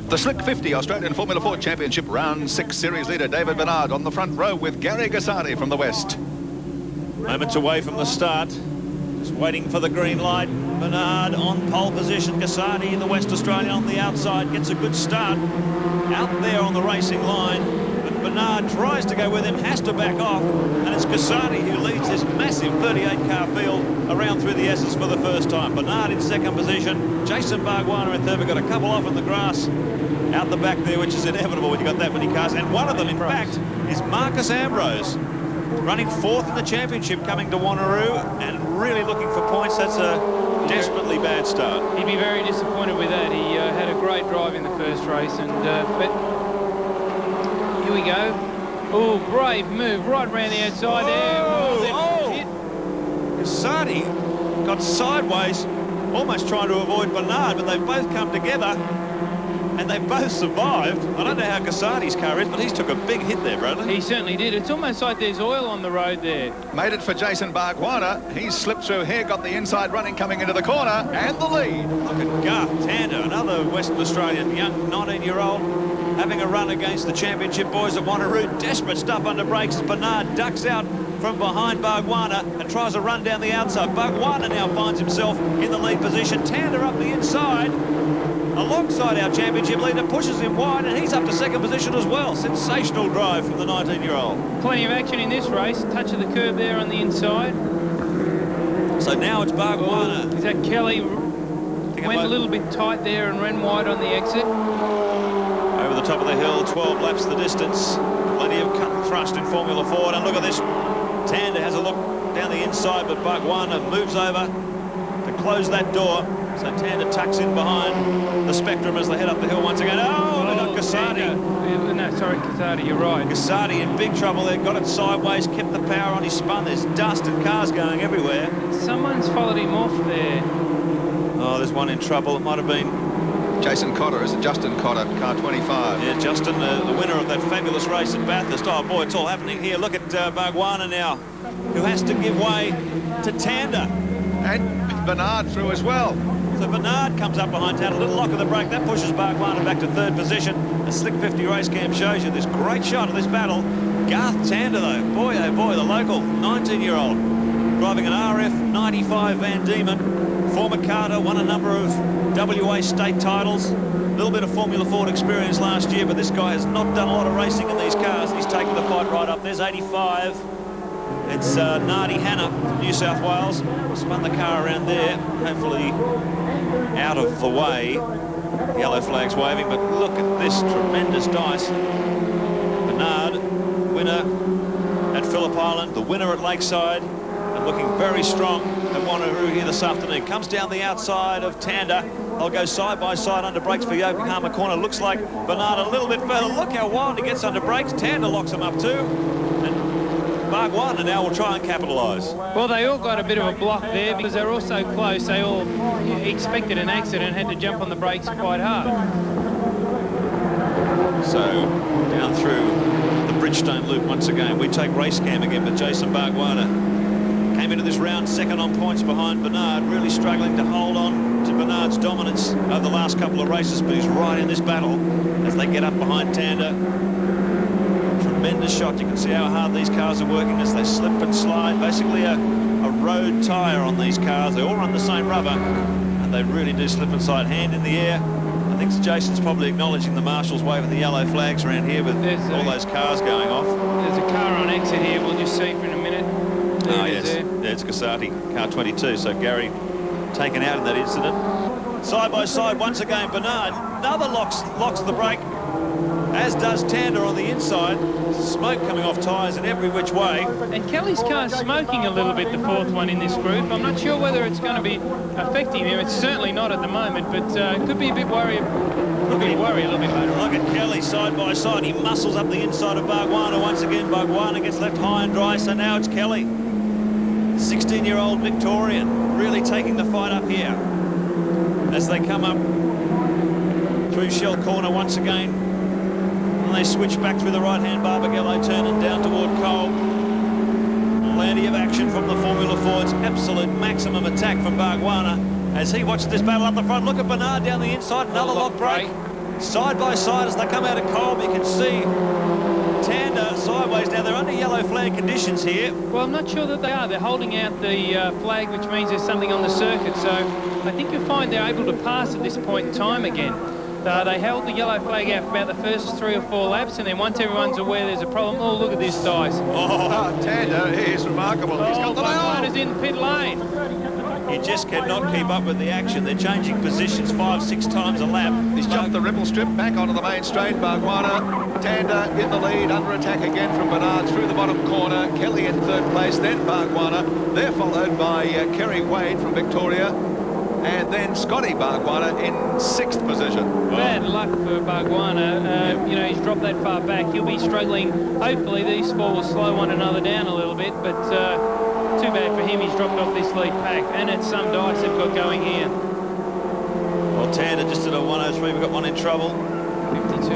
The Slick 50 Australian Formula Ford Championship Round 6 Series leader David Bernard on the front row with Gary Gassardi from the west. Moments away from the start. Just waiting for the green light. Bernard on pole position. Gassardi in the West Australian on the outside. Gets a good start out there on the racing line. But Bernard tries to go with him, has to back off. And it's Gassardi who leads this massive 38-car field around through the S's for the first time. Bernard in second position. Jason Bargwanna in third. We've got a couple off in the grass out the back there, which is inevitable when you've got that many cars. And one of them, in fact, is Marcus Ambrose, running fourth in the championship, coming to Wanneroo and really looking for points. That's a desperately bad start. He'd be very disappointed with that. He had a great drive in the first race, and but here we go. Oh, brave move right around the outside there. Gassardi got sideways, almost trying to avoid Bernard, but they've both come together. And they both survived. I don't know how Gassardi's car is, but he's took a big hit there, Bradley. He certainly did. It's almost like there's oil on the road there. Made it for Jason Bargwanna. He's slipped through here, got the inside running coming into the corner, and the lead. Look at Garth Tander, another Western Australian young 19-year-old, having a run against the championship boys at Wanneroo. Desperate stuff under brakes as Bernard ducks out from behind Bargwanna and tries to run down the outside. Bargwanna now finds himself in the lead position. Tander up the inside, alongside our championship leader, pushes him wide, and he's up to second position as well. Sensational drive from the 19-year-old. Plenty of action in this race. Touch of the curb there on the inside. So now it's Bargwanna. Is that Kelly? Went a little bit tight there and ran wide on the exit. Over the top of the hill, 12 laps the distance. Plenty of cut and thrust in Formula Ford. And look at this. Tander has a look down the inside, but Bargwanna moves over to close that door. So Tander tucks in behind the Spectrum as they head up the hill once again. Oh, they got Gassardi. No, sorry, Gassardi, you're right. Gassardi in big trouble there. Got it sideways, kept the power on his spun. There's dust and cars going everywhere. Someone's followed him off there. Oh, there's one in trouble. It might have been Jason Cotter, is it Justin Cotter, car 25? Yeah, Justin, the winner of that fabulous race at Bathurst. Oh, boy, it's all happening here. Look at Bargwanna now, who has to give way to Tander. And Bernard through as well. So Bernard comes up behind Tander, a little lock of the brake. That pushes Bargwanna back to third position. The Slick 50 race cam shows you this great shot of this battle. Garth Tander, though, boy, oh boy, the local 19-year-old, driving an RF 95 Van Diemen, former Carter, won a number of WA state titles. A little bit of Formula Ford experience last year, but this guy has not done a lot of racing in these cars. He's taken the fight right up. There's 85. It's Nardi Hanna from New South Wales. Spun the car around there, hopefully out of the way. Yellow flag's waving, but look at this tremendous dice. Bernard, winner at Phillip Island, the winner at Lakeside, and looking very strong at Wanneroo here this afternoon. Comes down the outside of Tander. They'll go side by side under brakes for Yokohama Corner. Looks like Bernard a little bit further. Look how wild he gets under brakes. Tander locks him up too. And Bargwanna now will try and capitalise. Well, they all got a bit of a block there because they're all so close. They all expected an accident and had to jump on the brakes quite hard. So down through the Bridgestone loop once again. We take race cam again with Jason Bargwanna. Came into this round second on points behind Bernard, really struggling to hold on to Bernard's dominance over the last couple of races, but he's right in this battle as they get up behind Tander. Tremendous shot. You can see how hard these cars are working as they slip and slide. Basically a road tyre on these cars. They all run the same rubber, and they really do slip and slide. Hand in the air. I think Jason's probably acknowledging the marshals waving the yellow flags around here with all those cars going off. There's a car on exit here. We'll just see for in a minute. Oh, yes. Yeah, it's Gassardi, car 22. So Gary taken out in that incident. Side by side once again, Bernard. Another locks the brake, as does Tander on the inside. Smoke coming off tyres in every which way. And Kelly's car's smoking a little bit, the fourth one in this group. I'm not sure whether it's going to be affecting him. It's certainly not at the moment, but could be a bit worried. Could be worried a little bit later on. Look at Kelly side by side. He muscles up the inside of Bargwanna once again. Bargwanna gets left high and dry, so now it's Kelly. 16-year-old Victorian really taking the fight up here as they come up through Shell Corner once again. And they switch back through the right-hand Barbagallo turn and down toward Cole. Plenty of action from the Formula Fords. Absolute maximum attack from Bargwanna as he watches this battle up the front. Look at Bernard down the inside. Another lock brake. side by side as they come out of Colm. You can see Tander sideways. Now, they're under yellow flag conditions here. Well, I'm not sure that they are. They're holding out the flag, which means there's something on the circuit. So I think you'll find they're able to pass at this point in time again. They held the yellow flag out for about the first 3 or 4 laps, and then once everyone's aware there's a problem, oh, look at this, guys. Oh, Tander is remarkable. He's got the Bhagwana's in pit lane. You just cannot keep up with the action. They're changing positions 5, 6 times a lap. He's jumped the ripple strip back onto the main straight. Bhagwana, Tander in the lead, under attack again from Bernard through the bottom corner. Kelly in 3rd place, then Bhagwana. They're followed by Kerry Wade from Victoria, and then Scotty Bhagwana in 6th position. Bad luck for Bhagwana. You know, he's dropped that far back. He'll be struggling. Hopefully these 4 will slow one another down a little bit, but too bad for him. He's dropped off this lead pack, and it's some dice they've got going here. Well, Tander just at a 103. We've got one in trouble.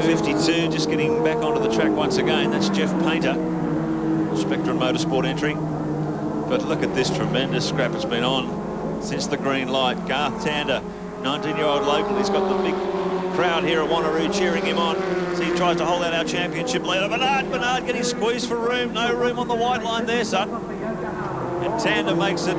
52, just getting back onto the track once again. That's Jeff Painter, Spectrum Motorsport entry. But look at this tremendous scrap it's been on since the green light. Garth Tander, 19-year-old local. He's got the big crowd here at Wanneroo cheering him on. So he tries to hold out our championship leader. Bernard getting squeezed for room. No room on the white line there, son. And Tander makes it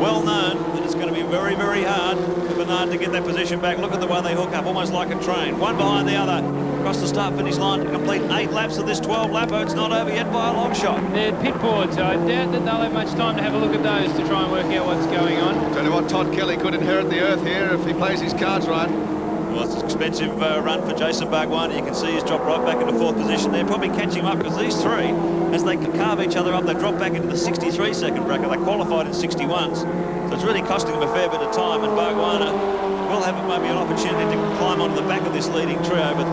well known that it's going to be very, very hard for Bernard to get that position back. Look at the way they hook up, almost like a train. One behind the other, across the start-finish line to complete 8 laps of this 12-lapper. It's not over yet by a long shot. They're pit boards. I doubt that they'll have much time to have a look at those to try and work out what's going on. Tell you what, Todd Kelly could inherit the earth here if he plays his cards right. Well, it's an expensive run for Jason Bhagwana. You can see he's dropped right back into 4th position. They're probably catching him up because these 3, as they carve each other up, they drop back into the 63-second bracket. They qualified in 61s. So it's really costing them a fair bit of time, and Bhagwana will have maybe an opportunity to climb onto the back of this leading trio, but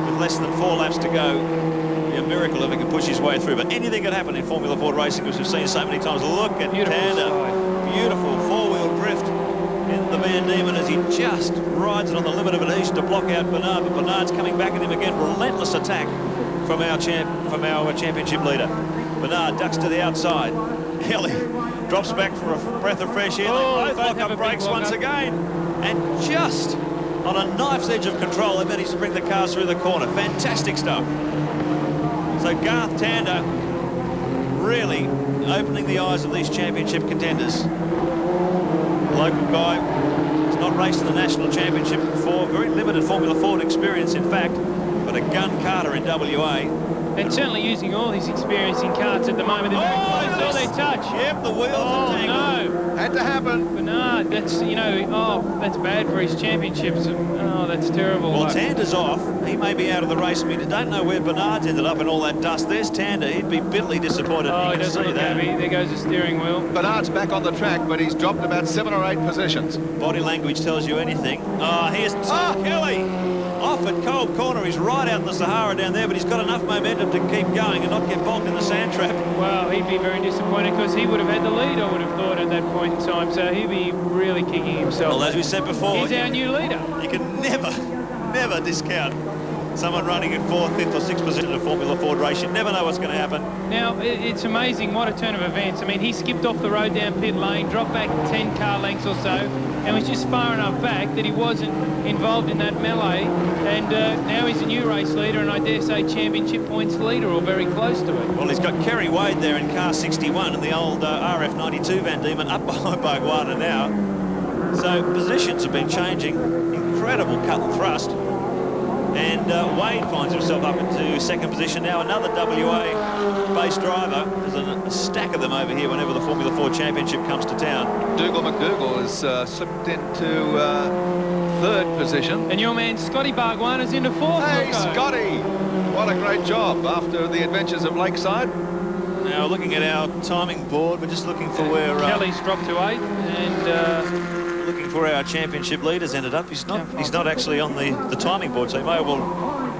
with less than 4 laps to go, it'd be a miracle if he can push his way through. But anything can happen in Formula Ford racing, as we've seen so many times. Look at Tander. Beautiful 4-wheel drift in the Van Diemen as he just rides it on the limit of adhesion to block out Bernard, but Bernard's coming back at him again. Relentless attack from our championship leader. Bernard ducks to the outside. Kelly drops back for a breath of fresh air. They both lock up brakes once again, and just on a knife's edge of control, they managed to bring the cars through the corner. Fantastic stuff. So Garth Tander really opening the eyes of these championship contenders. Local guy, has not raced in the national championship before, very limited Formula Ford experience in fact, but a gun carter in WA. And certainly using all his experience in karts at the moment. They saw their touch. Yep, the wheels are tangled. No. Had to happen. Bernard, that's, you know, that's bad for his championships. Oh, that's terrible. Well, Tander's off. He may be out of the race. We don't know where Bernard's ended up in all that dust. There's Tander. He'd be bitterly disappointed. Oh, he doesn't look happy. There goes the steering wheel. Bernard's back on the track, but he's dropped about 7 or 8 positions. Body language tells you anything. Oh, here's Tom Kelly. Off at Cold Corner. He's right out in the Sahara down there, but he's got enough momentum to keep going and not get bogged in the sand trap. Well, he'd be very disappointed because he would have had the lead, I would have thought, at that point in time. So he'd be really kicking himself. Well, as we said before, he's our new leader. You can never discount someone running in 4th, 5th or 6th position in a Formula Ford race. You never know what's going to happen. Now, it's amazing what a turn of events. I mean, he skipped off the road down pit lane, dropped back 10 car lengths or so, and was just far enough back that he wasn't involved in that melee. And now he's a new race leader, and I dare say championship points leader, or very close to it. Well, he's got Kerry Wade there in car 61 and the old RF92 Van Diemen up behind Bhagwana now. So positions have been changing. Incredible cut and thrust. And Wade finds himself up into 2nd position now. Another WA-based driver. There's a stack of them over here whenever the Formula Ford Championship comes to town. Dougal McDougall has slipped into 3rd position. And your man Scotty Bhagwana's into 4th. Hey, Scotty! What a great job after the adventures of Lakeside. Now, looking at our timing board, we're just looking for where... Kelly's dropped to 8, and... looking for our championship leaders ended up. He's not actually on the timing board, so he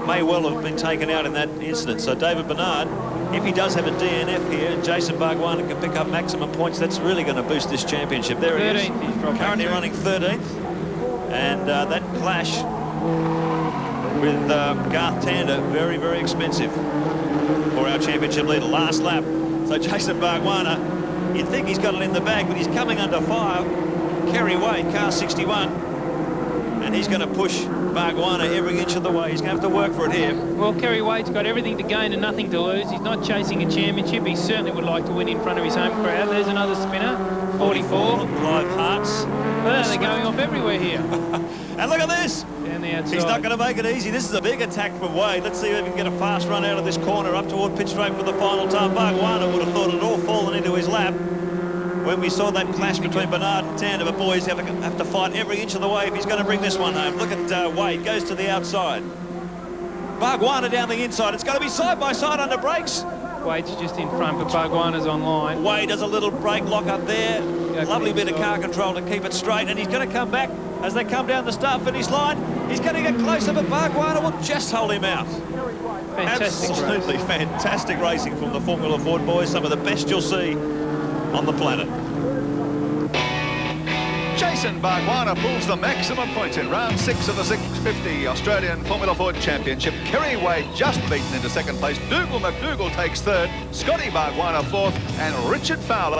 may well have been taken out in that incident. So David Bernard, if he does have a DNF here, and Jason Bhagwana can pick up maximum points, that's really going to boost this championship. There it is. He's currently running 13th. And that clash with Garth Tander, very, very expensive for our championship leader. Last lap. So Jason Bhagwana, you'd think he's got it in the bag, but he's coming under fire. Kerry Wade, car 61. And he's going to push Bargwanna every inch of the way. He's going to have to work for it here. Well, Kerry Wade's got everything to gain and nothing to lose. He's not chasing a championship. He certainly would like to win in front of his home crowd. There's another spinner, 44. Live Hearts. Well, they're going off everywhere here. And look at this. Down the outside. He's not going to make it easy. This is a big attack from Wade. Let's see if he can get a fast run out of this corner up toward pitch straight for the final time. Bargwanna would have thought it all fallen into his lap when we saw that clash between Bernard and Tander. But boys have to fight every inch of the way if he's going to bring this one home. Look at Wade, goes to the outside. Bargwanna down the inside. It's going to be side by side under brakes. Wade's just in front, but Bargwanna's online. Wade does a little brake lock up there. Lovely bit of car control to keep it straight, and he's going to come back as they come down the start-finish line. He's going to get closer, but Bargwanna will just hold him out. Fantastic Absolutely race. fantastic racing from the Formula Ford boys. Some of the best you'll see on the planet. Jason Bargwanna pulls the maximum points in round 6 of the 650 Australian Formula Ford Championship. Kerry Wade just beaten into second place. Dougal McDougall takes third. Scotty Bargwanna fourth. And Richard Fowler